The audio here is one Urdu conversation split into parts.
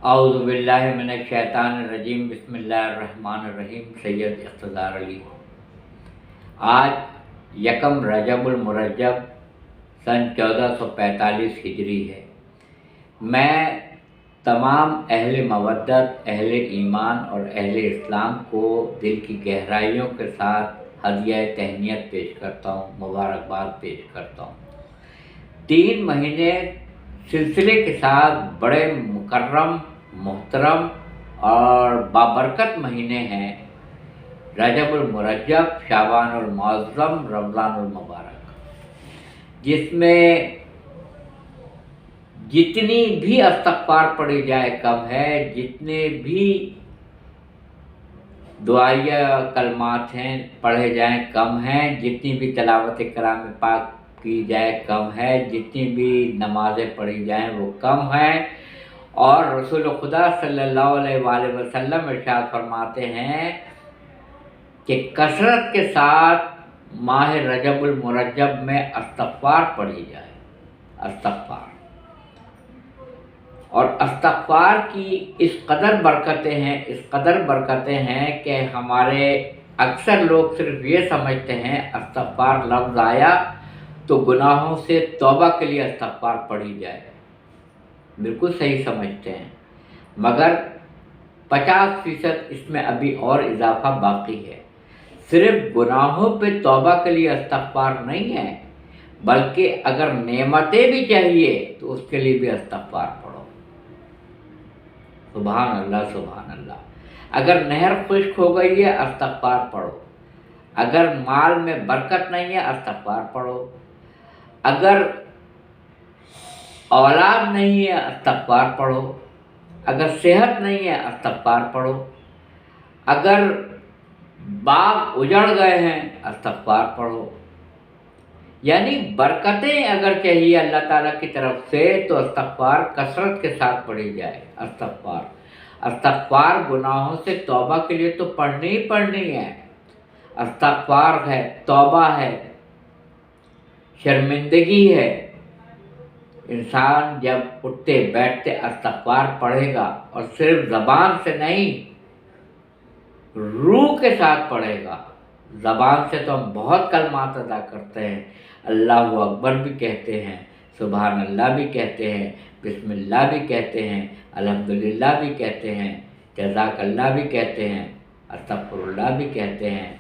اعوذ باللہ من الشیطان الرجیم بسم اللہ الرحمن الرحیم سید اقتدار علی۔ آج یکم رجب المرجب سن 1445 ہجری ہے۔ میں تمام اہل مودت، اہل ایمان اور اہل اسلام کو دل کی گہرائیوں کے ساتھ ہدیہ تہنیت پیش کرتا ہوں، مبارکباد پیش کرتا ہوں۔ 3 مہینے سلسلے کے ساتھ بڑے مکرم، محترم اور بابرکت مہینے ہیں، رجب المرجب، شعبان المعظم، رمضان المبارک، جس میں جتنی بھی استغفار پڑھی جائے کم ہے، جتنے بھی دعائیہ کلمات ہیں پڑھے جائیں کم ہیں، جتنی بھی تلاوت کلام پاک کی جائے کم ہے، جتنی بھی نمازیں پڑھی جائیں وہ کم ہیں۔ اور رسول خدا صلی اللہ علیہ وآلہ وسلم ارشاد فرماتے ہیں کہ کثرت کے ساتھ ماہ رجب المرجب میں استغفار پڑھی جائے، استغفار۔ اور استغفار کی اس قدر برکتیں ہیں کہ ہمارے اکثر لوگ صرف یہ سمجھتے ہیں استغفار لفظ آیا تو گناہوں سے توبہ کے لیے استغفار پڑھی جائے، بالکل صحیح سمجھتے ہیں، مگر 50% اس میں ابھی اور اضافہ باقی ہے۔ صرف گناہوں پہ توبہ کے لیے استغفار نہیں ہے، بلکہ اگر نعمتیں بھی چاہیے تو اس کے لیے بھی استغفار پڑھو۔ سبحان اللہ، سبحان اللہ۔ اگر نہر خشک ہو گئی ہے استغفار پڑھو، اگر مال میں برکت نہیں ہے استغفار پڑھو، اگر اولاد نہیں ہے استغفار پڑھو، اگر صحت نہیں ہے استغفار پڑھو، اگر باغ اجڑ گئے ہیں استغفار پڑھو۔ یعنی برکتیں اگر چاہیے اللہ تعالیٰ کی طرف سے تو استغفار کثرت کے ساتھ پڑھی جائے۔ استغفار گناہوں سے توبہ کے لیے تو پڑھنی ہی پڑھنی ہے۔ استغفار ہے، توبہ ہے، شرمندگی ہے۔ انسان جب اٹھتے بیٹھتے استغفار پڑھے گا، اور صرف زبان سے نہیں، روح کے ساتھ پڑھے گا۔ زبان سے تو ہم بہت کلمات ادا کرتے ہیں، اللہ اکبر بھی کہتے ہیں، سبحان اللہ بھی کہتے ہیں، بسم اللہ بھی کہتے ہیں، الحمدللہ بھی کہتے ہیں، جزاک اللہ بھی کہتے ہیں، استغفر اللہ بھی کہتے ہیں۔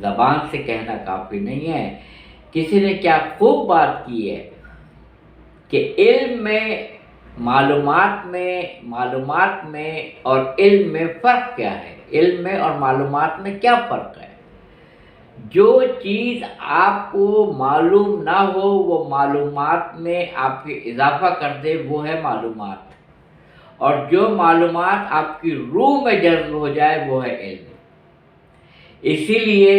زبان سے کہنا کافی نہیں ہے۔ کسی نے کیا خوب بات کی ہے کہ علم میں، معلومات میں اور علم میں فرق کیا ہے؟ علم میں اور معلومات میں کیا فرق ہے؟ جو چیز آپ کو معلوم نہ ہو وہ معلومات میں آپ کے اضافہ کر دے وہ ہے معلومات، اور جو معلومات آپ کی روح میں جذب ہو جائے وہ ہے علم۔ اسی لیے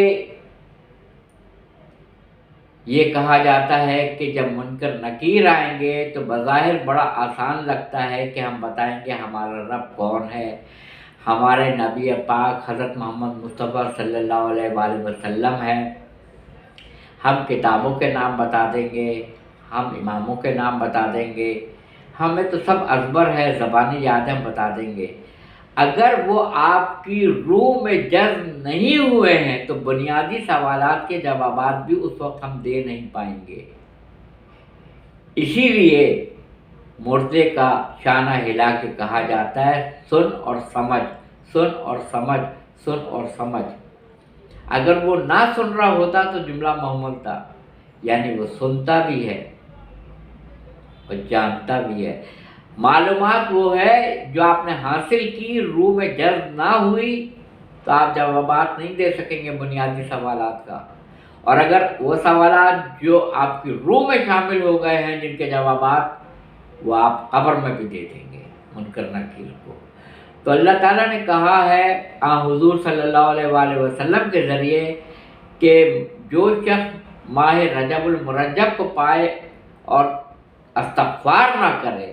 یہ کہا جاتا ہے کہ جب منکر نکیر آئیں گے تو بظاہر بڑا آسان لگتا ہے کہ ہم بتائیں گے ہمارا رب کون ہے، ہمارے نبی پاک حضرت محمد مصطفیٰ صلی اللہ علیہ وآلہ وسلم ہے۔ ہم کتابوں کے نام بتا دیں گے، ہم اماموں کے نام بتا دیں گے، ہمیں تو سب ازبر ہے، زبانی یاد ہم بتا دیں گے۔ اگر وہ آپ کی روح میں جذب نہیں ہوئے ہیں تو بنیادی سوالات کے جوابات بھی اس وقت ہم دے نہیں پائیں گے۔ اسی لیے مردے کا شانہ ہلا کے کہا جاتا ہے سن اور سمجھ، سن اور سمجھ، سن اور سمجھ۔ اگر وہ نہ سن رہا ہوتا تو جملہ محمل تھا، یعنی وہ سنتا بھی ہے اور جانتا بھی ہے۔ معلومات وہ ہے جو آپ نے حاصل کی، روح میں جذب نہ ہوئی تو آپ جوابات نہیں دے سکیں گے بنیادی سوالات کا۔ اور اگر وہ سوالات جو آپ کی روح میں شامل ہو گئے ہیں جن کے جوابات وہ آپ قبر میں بھی دے دیں گے منکر نکیر کو۔ تو اللہ تعالیٰ نے کہا ہے حضور صلی اللہ علیہ وآلہ وسلم کے ذریعے کہ جو شخص ماہ رجب المرجب کو پائے اور استغفار نہ کرے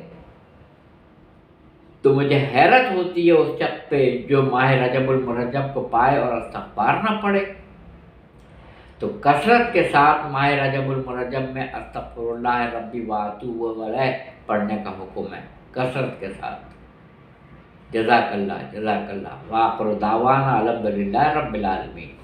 تو مجھے حیرت ہوتی ہے اس شخص پہ جو ماہ رجب المرجب کو پائے اور استغفار نہ پڑھے۔ تو کثرت کے ساتھ ماہ رجب المرجب میں استغفر اللہ ربی واتوب الیہ پڑھنے کا حکم ہے، کثرت کے ساتھ۔ جزاک اللہ، جزاک اللہ، وآخر دعوانا الحمدللہ رب العالمین۔